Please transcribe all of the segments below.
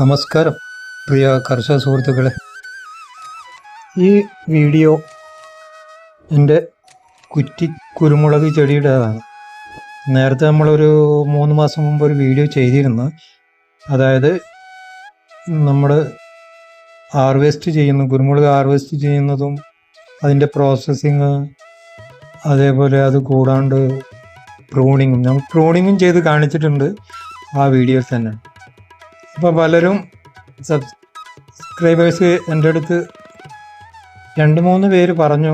നമസ്കാരം പ്രിയ കർഷക സുഹൃത്തുക്കളെ. ഈ വീഡിയോ എൻ്റെ കുരുമുളക് ചെടിയുടേതാണ്. നേരത്തെ നമ്മളൊരു 3 മാസം മുമ്പ് ഒരു വീഡിയോ ചെയ്തിരുന്നു. അതായത് നമ്മൾ കുരുമുളക് ഹാർവെസ്റ്റ് ചെയ്യുന്നതും അതിൻ്റെ പ്രോസസ്സിങ്, അതേപോലെ അത് കൂടാണ്ട് പ്രൂണിങ്ങും ചെയ്ത് കാണിച്ചിട്ടുണ്ട് ആ വീഡിയോയിൽ തന്നെ. അപ്പോൾ പലരും സബ്സ്ക്രൈബേഴ്സ് എൻ്റെ അടുത്ത് 2-3 പേര് പറഞ്ഞു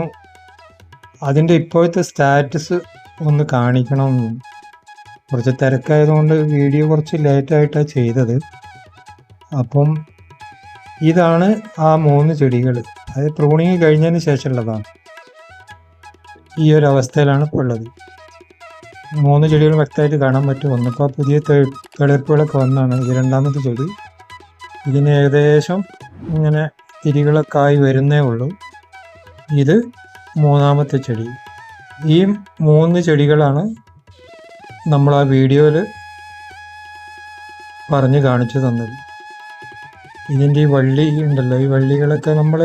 അതിൻ്റെ ഇപ്പോഴത്തെ സ്റ്റാറ്റസ് ഒന്ന് കാണിക്കണം. കുറച്ച് തിരക്കായതുകൊണ്ട് വീഡിയോ കുറച്ച് ലേറ്റായിട്ടാണ് ചെയ്തത്. അപ്പം ഇതാണ് ആ 3 ചെടികൾ. അത് പ്രൂണിങ് കഴിഞ്ഞതിന് ശേഷമുള്ളതാണ്. ഈ ഒരു അവസ്ഥയിലാണ് ഇപ്പോൾ ഉള്ളത്. 3 ചെടികൾ വ്യക്തമായിട്ട് കാണാൻ പറ്റും. ഒന്നിപ്പോൾ പുതിയ തളിർപ്പുകളൊക്കെ വന്നാണ്. ഇത് 2ാമത്തെ ചെടി. ഇതിന് ഏകദേശം ഇങ്ങനെ തിരികളൊക്കെ ആയി വരുന്നേ ഉള്ളൂ. ഇത് 3ാമത്തെ ചെടി. ഈ 3 ചെടികളാണ് നമ്മൾ ആ വീഡിയോയിൽ പറഞ്ഞ് കാണിച്ചു തന്നത്. ഇതിൻ്റെ ഈ വള്ളി ഉണ്ടല്ലോ, ഈ വള്ളികളൊക്കെ നമ്മൾ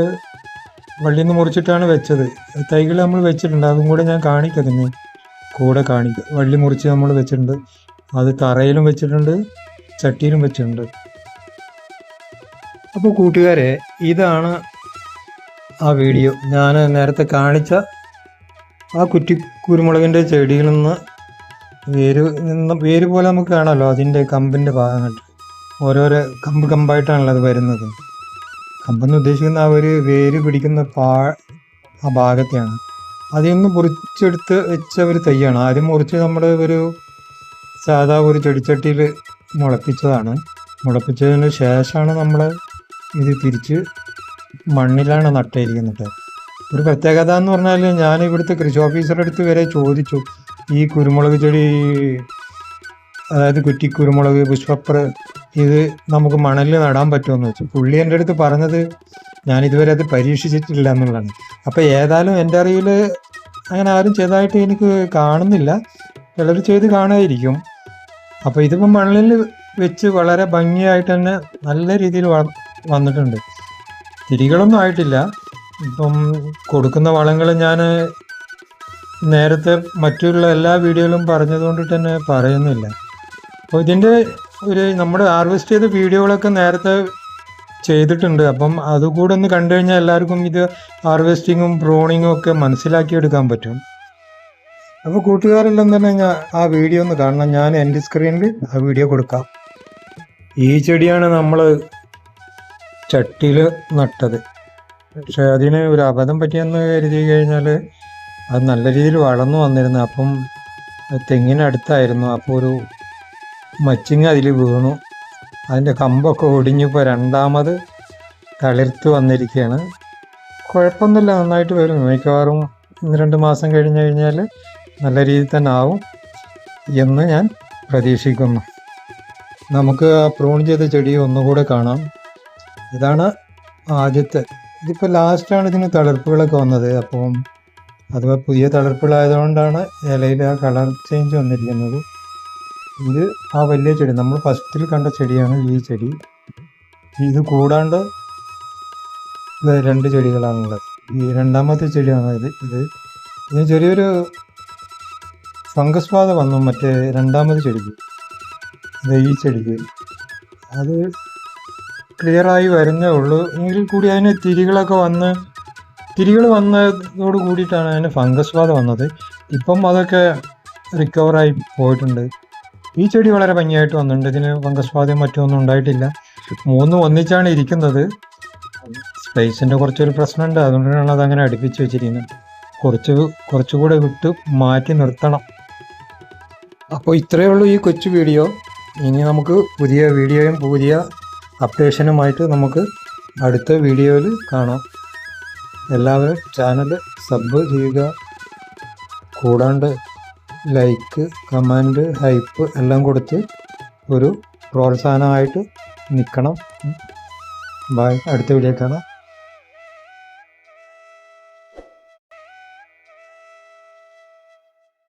വള്ളിയിൽ നിന്ന് മുറിച്ചിട്ടാണ് വെച്ചത്. തൈകൾ നമ്മൾ വെച്ചിട്ടുണ്ട്, അതും കൂടെ ഞാൻ കാണിക്കതിന് കൂടെ കാണിക്കുക. വള്ളി മുറിച്ച് നമ്മൾ വെച്ചിട്ടുണ്ട്. അത് തറയിലും വെച്ചിട്ടുണ്ട്, ചട്ടിയിലും വെച്ചിട്ടുണ്ട്. അപ്പോൾ കൂട്ടുകാരെ, ഇതാണ് ആ വീഡിയോ. ഞാൻ നേരത്തെ കാണിച്ച ആ കുരുമുളകിൻ്റെ ചെടിയിൽ നിന്ന് വേര് പോലെ നമുക്ക് കാണാമല്ലോ. അതിൻ്റെ കമ്പിൻ്റെ ഭാഗങ്ങൾ ഓരോരോ കമ്പായിട്ടാണല്ലോ അത് വരുന്നത്. കമ്പെന്ന് ഉദ്ദേശിക്കുന്ന ആ ഒരു വേര് പിടിക്കുന്ന ആ ഭാഗത്തെയാണ്. അതിൽ നിന്ന് മുറിച്ചെടുത്ത് വെച്ച ഒരു തൈയാണ്. ആദ്യം മുറിച്ച് നമ്മുടെ ഒരു സാധാ ഒരു ചെടിച്ചട്ടിയിൽ മുളപ്പിച്ചതാണ്. മുളപ്പിച്ചതിന് ശേഷമാണ് നമ്മൾ ഇത് തിരിച്ച് മണ്ണിലാണ് നട്ടിരിക്കുന്നത്. ഒരു പ്രത്യേകത എന്ന് പറഞ്ഞാൽ, ഞാൻ ഇവിടുത്തെ കൃഷി ഓഫീസറുടെ അടുത്ത് വരെ ചോദിച്ചു, ഈ കുരുമുളക് ചെടി, അതായത് കുരുമുളക്, പുഷ്പപ്പർ, ഇത് നമുക്ക് മണലിൽ നടാൻ പറ്റുമെന്ന് വെച്ചു. പുള്ളി എൻ്റെ അടുത്ത് പറഞ്ഞത് ഞാനിതുവരെ അത് പരീക്ഷിച്ചിട്ടില്ല എന്നുള്ളതാണ്. അപ്പോൾ ഏതായാലും എൻ്റെ അറിവിൽ അങ്ങനെ ആരും ചെയ്തതായിട്ട് എനിക്ക് കാണുന്നില്ല. ചിലർ ചെയ്ത് കാണുമായിരിക്കും. അപ്പോൾ ഇതിപ്പോൾ മണ്ണിൽ വെച്ച് വളരെ ഭംഗിയായിട്ട് തന്നെ നല്ല രീതിയിൽ വന്നിട്ടുണ്ട്. തിരികളൊന്നും ആയിട്ടില്ല. ഇപ്പം കൊടുക്കുന്ന വളങ്ങൾ ഞാൻ നേരത്തെ മറ്റുള്ള എല്ലാ വീഡിയോയിലും പറഞ്ഞതുകൊണ്ട് തന്നെ പറയുന്നില്ല. അപ്പോൾ ഇതിൻ്റെ നമ്മുടെ ഹാർവെസ്റ്റ് ചെയ്ത വീഡിയോകളൊക്കെ നേരത്തെ ചെയ്തിട്ടുണ്ട്. അപ്പം അതുകൂടെ ഒന്ന് കണ്ടു കഴിഞ്ഞാൽ എല്ലാവർക്കും ഇത് ഹാർവെസ്റ്റിങ്ങും പ്രൂണിങ്ങും ഒക്കെ മനസ്സിലാക്കിയെടുക്കാൻ പറ്റും. അപ്പോൾ കൂട്ടുകാരെല്ലാം തന്നെ ആ വീഡിയോ ഒന്ന് കാണണം. ഞാൻ എൻ്റെ സ്ക്രീനിൽ ആ വീഡിയോ കൊടുക്കാം. ഈ ചെടിയാണ് നമ്മൾ ചട്ടിയിൽ നട്ടത്. പക്ഷെ അതിന് ഒരു അബദ്ധം പറ്റിയെന്ന് കരുതി കഴിഞ്ഞാൽ അത് നല്ല രീതിയിൽ വളർന്നു വന്നിരുന്നു. അപ്പം തെങ്ങിനടുത്തായിരുന്നു. അപ്പോൾ ഒരു മച്ചിങ് അതിൽ വീണു. അതിൻ്റെ കമ്പൊക്കെ ഒടിഞ്ഞിപ്പോൾ 2ാമത് തളിർത്ത് വന്നിരിക്കുകയാണ്. കുഴപ്പമൊന്നുമില്ല, നന്നായിട്ട് വരും. മിക്കവാറും 1-2 മാസം കഴിഞ്ഞാൽ നല്ല രീതിയിൽ തന്നെ ആവും എന്ന് ഞാൻ പ്രതീക്ഷിക്കുന്നു. നമുക്ക് ആ പ്രൂൺ ചെയ്ത ചെടി ഒന്നുകൂടെ കാണാം. ഇതാണ് ആദ്യത്തെ. ഇതിപ്പോൾ ലാസ്റ്റാണ് ഇതിന് തളിർപ്പുകളൊക്കെ വന്നത്. അപ്പം അഥവാ പുതിയ തളിർപ്പുകളായതുകൊണ്ടാണ് ഇലയിൽ ആ കളർ ചേഞ്ച് വന്നിരിക്കുന്നത്. ഇത് ആ വലിയ ചെടി, നമ്മൾ ഫസ്റ്റിൽ കണ്ട ചെടിയാണ് ഈ ചെടി. ഇത് കൂടാണ്ട് 2 ചെടികളാണുള്ളത്. ഈ 2ാമത്തെ ചെടിയാണ് ഇതിന് ചെറിയൊരു ഫംഗസ് ബാധ വന്നു മറ്റേ 2ാമത് ചെടിക്ക്. ഈ ചെടിക്ക് അത് ക്ലിയറായി വരുന്നേ ഉള്ളൂ. എങ്കിൽ കൂടി അതിന് തിരികൾ വന്നതോട് കൂടിയിട്ടാണ് അതിന് ഫംഗസ് ബാധ വന്നത്. ഇപ്പം അതൊക്കെ റിക്കവറായി പോയിട്ടുണ്ട്. ഈ ചെടി വളരെ ഭംഗിയായിട്ട് വന്നിട്ടുണ്ട്. ഇതിന് ഫംഗസ് ബാധയും മറ്റൊന്നും ഉണ്ടായിട്ടില്ല. 3 ഒന്നിച്ചാണ് ഇരിക്കുന്നത്. സ്പേസിൻ്റെ കുറച്ചൊരു പ്രശ്നമുണ്ട്, അതുകൊണ്ടാണ് അതങ്ങനെ അടുപ്പിച്ച് വെച്ചിരിക്കുന്നത്. കുറച്ചുകൂടെ വിട്ട് മാറ്റി നിർത്തണം. അപ്പോൾ ഇത്രയേ ഉള്ളൂ ഈ കൊച്ചു വീഡിയോ. ഇനി നമുക്ക് പുതിയ വീഡിയോയും പുതിയ അപ്ഡേഷനുമായിട്ട് നമുക്ക് അടുത്ത വീഡിയോയിൽ കാണാം. എല്ലാവരും ചാനൽ സബ് ചെയ്യുക. കൂടാണ്ട് ലൈക്ക്, കമൻറ്റ്, ഹൈപ്പ് എല്ലാം കൊടുത്ത് ഒരു പ്രോത്സാഹനമായിട്ട് നിൽക്കണം. ബൈ. അടുത്ത വീഡിയോ കാണാം.